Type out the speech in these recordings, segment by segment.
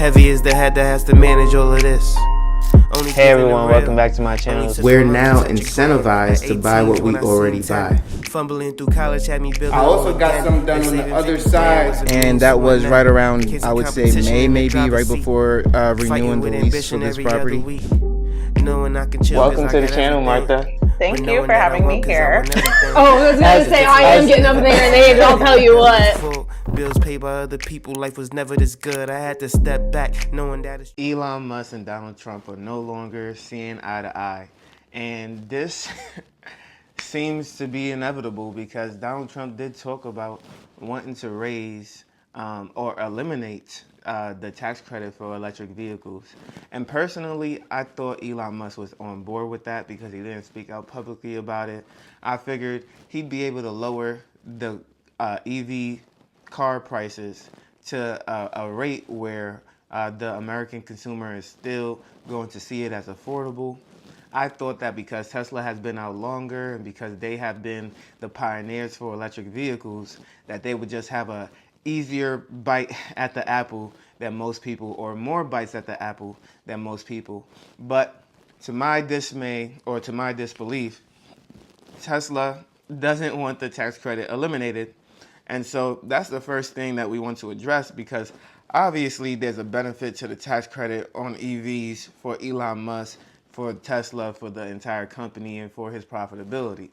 Heavy is the head that has to manage all of this. Hey everyone, welcome back to my channel. We're now incentivized to buy what we already buy. Fumbling through college had me building. I also got some done on the other side. And that was right around, I would say, May, maybe, right before renewing the lease for this property. Welcome to the channel, Martha. Thank you for having me here. Oh, I was going to say, I am getting up in their names, I'll tell you what. Bills paid by other people, life was never this good. I had to step back, knowing that it's... Elon Musk and Donald Trump are no longer seeing eye to eye. And this seems to be inevitable because Donald Trump did talk about wanting to raise or eliminate the tax credit for electric vehicles. And personally, I thought Elon Musk was on board with that because he didn't speak out publicly about it. I figured he'd be able to lower the EV car prices to a rate where the American consumer is still going to see it as affordable. I thought that because Tesla has been out longer and because they have been the pioneers for electric vehicles, that they would just have a easier bite at the apple than most people, or more bites at the apple than most people. But to my dismay, or to my disbelief, Tesla doesn't want the tax credit eliminated. And so that's the first thing that we want to address, because obviously there's a benefit to the tax credit on EVs for Elon Musk, for Tesla, for the entire company, and for his profitability.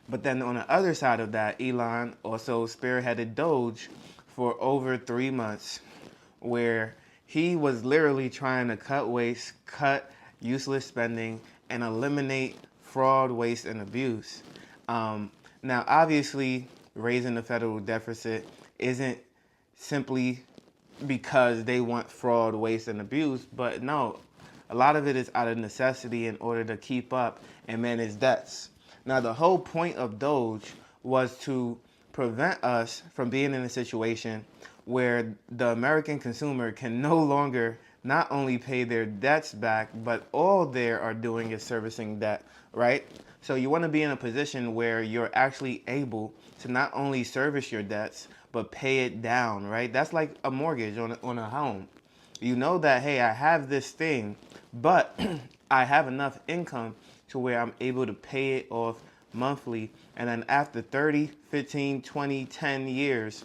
But then on the other side of that, Elon also spearheaded Doge for over 3 months, where he was literally trying to cut waste, cut useless spending, and eliminate fraud, waste, and abuse. Now, obviously, raising the federal deficit isn't simply because they want fraud, waste, and abuse, but no, a lot of it is out of necessity in order to keep up and manage debts. Now, the whole point of Doge was to prevent us from being in a situation where the American consumer can no longer not only pay their debts back, but all they are doing is servicing debt, right? So you want to be in a position where you're actually able to not only service your debts, but pay it down, right? That's like a mortgage on a home. You know that, hey, I have this thing, but I have enough income to where I'm able to pay it off monthly. And then after 30, 15, 20, 10 years,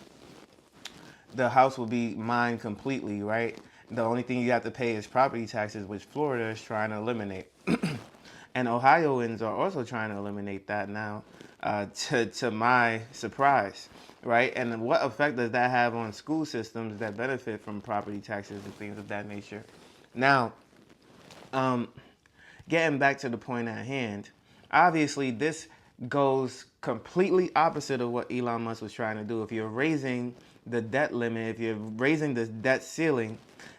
the house will be mine completely, right? The only thing you have to pay is property taxes, which Florida is trying to eliminate. And Ohioans are also trying to eliminate that now, to my surprise, right? And what effect does that have on school systems that benefit from property taxes and things of that nature? Now, getting back to the point at hand, obviously this goes completely opposite of what Elon Musk was trying to do. If you're raising the debt limit, if you're raising the debt ceiling,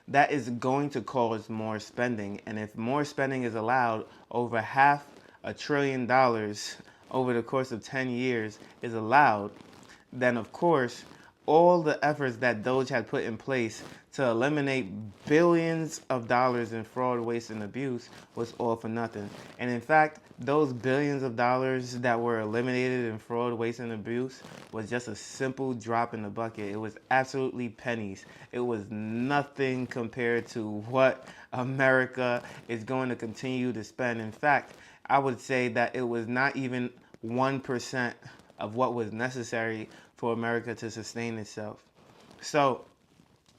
that is going to cause more spending. And if more spending is allowed, over $500 billion over the course of 10 years is allowed, then of course, all the efforts that Doge had put in place to eliminate billions of dollars in fraud, waste, and abuse was all for nothing. And in fact, those billions of dollars that were eliminated in fraud, waste, and abuse was just a simple drop in the bucket. It was absolutely pennies. It was nothing compared to what America is going to continue to spend. In fact, I would say that it was not even 1% of what was necessary for America to sustain itself. So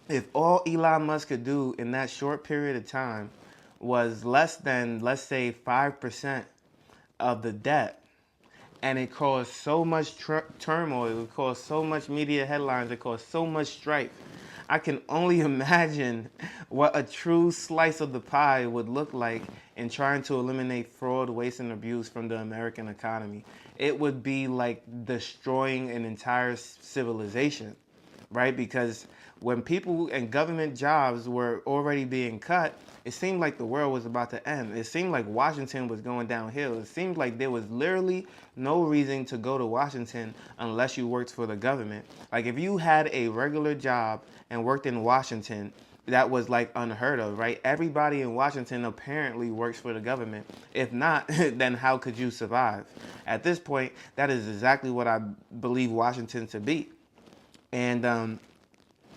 if all Elon Musk could do in that short period of time was less than, let's say, 5% of the debt, and it caused so much turmoil, it caused so much media headlines, it caused so much strife, I can only imagine what a true slice of the pie would look like in trying to eliminate fraud, waste, and abuse from the American economy. It would be like destroying an entire civilization, right? Because when people and government jobs were already being cut, it seemed like the world was about to end. It seemed like Washington was going downhill. It seemed like there was literally no reason to go to Washington unless you worked for the government. Like if you had a regular job and worked in Washington, that was like unheard of, right? Everybody in Washington apparently works for the government. If not, then how could you survive? At this point, that is exactly what I believe Washington to be. And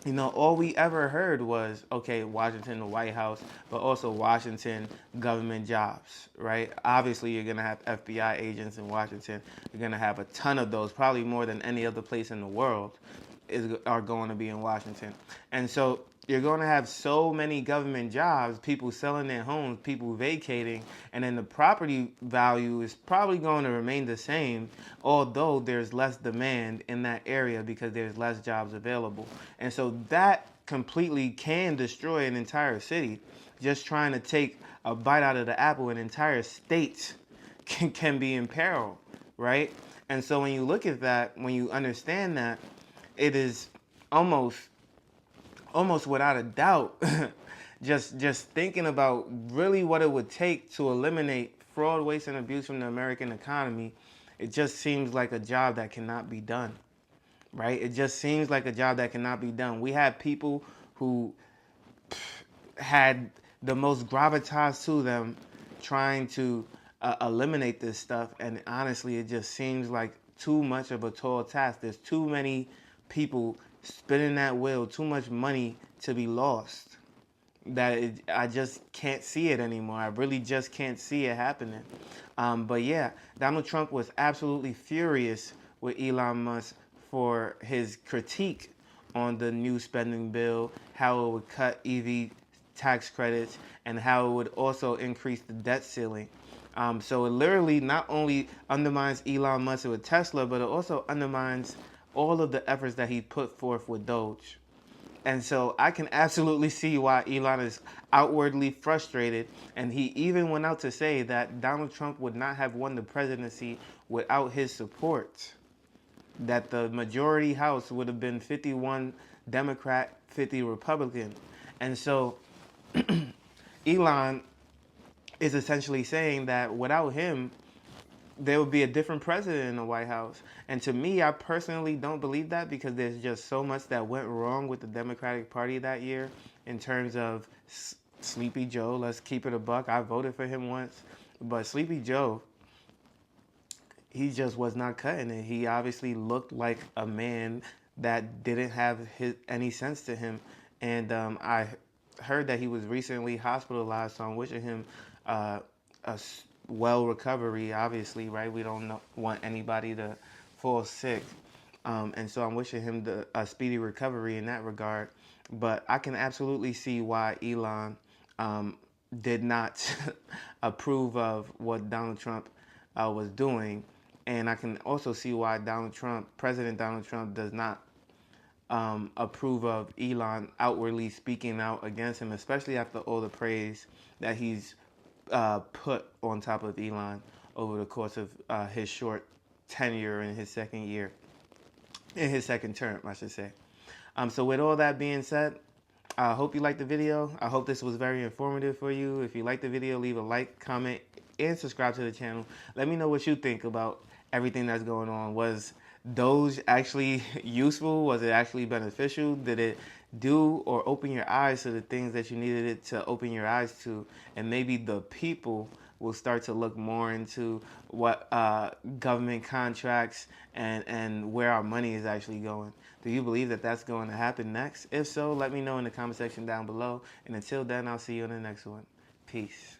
You know, all we ever heard was, okay, Washington, the White House, but also Washington government jobs, right? Obviously, you're going to have FBI agents in Washington. You're going to have a ton of those, probably more than any other place in the world are going to be in Washington. And so you're going to have so many government jobs, people selling their homes, people vacating, and then the property value is probably going to remain the same, although there's less demand in that area because there's less jobs available. And so that completely can destroy an entire city. Just trying to take a bite out of the apple, an entire state can be in peril, right? And so when you look at that, when you understand that, it is almost without a doubt, just thinking about really what it would take to eliminate fraud, waste, and abuse from the American economy, it just seems like a job that cannot be done, right? It just seems like a job that cannot be done. We had people who had the most gravitas to them trying to eliminate this stuff, and honestly, it just seems like too much of a tall task. There's too many people spinning that wheel, too much money to be lost, that I just can't see it anymore. I really just can't see it happening. But yeah, Donald Trump was absolutely furious with Elon Musk for his critique on the new spending bill, how it would cut EV tax credits, and how it would also increase the debt ceiling. So it literally not only undermines Elon Musk with Tesla, but it also undermines all of the efforts that he put forth with Doge. And so I can absolutely see why Elon is outwardly frustrated. And he even went out to say that Donald Trump would not have won the presidency without his support. That the majority House would have been 51 Democrat, 50 Republican. And so Elon is essentially saying that without him, there would be a different president in the White House. And to me, I personally don't believe that, because there's just so much that went wrong with the Democratic Party that year in terms of Sleepy Joe. Let's keep it a buck. I voted for him once. But Sleepy Joe, he just was not cutting it. He obviously looked like a man that didn't have any sense to him. And I heard that he was recently hospitalized, so I'm wishing him a well recovery, obviously, right? We don't want anybody to fall sick. And so I'm wishing him a speedy recovery in that regard. But I can absolutely see why Elon did not approve of what Donald Trump was doing. And I can also see why President Donald Trump does not approve of Elon outwardly speaking out against him, especially after all the praise that he's put on top of Elon over the course of his short tenure in his second term, I should say. So with all that being said, I hope you liked the video. I hope this was very informative for you. If you liked the video, leave a like, comment, and subscribe to the channel. Let me know what you think about everything that's going on. Was Doge actually useful? Was it actually beneficial? Did it do or open your eyes to the things that you needed it to open your eyes to? And maybe the people will start to look more into what government contracts and where our money is actually going. Do you believe that that's going to happen next? If so, let me know in the comment section down below. And until then, I'll see you in the next one. Peace.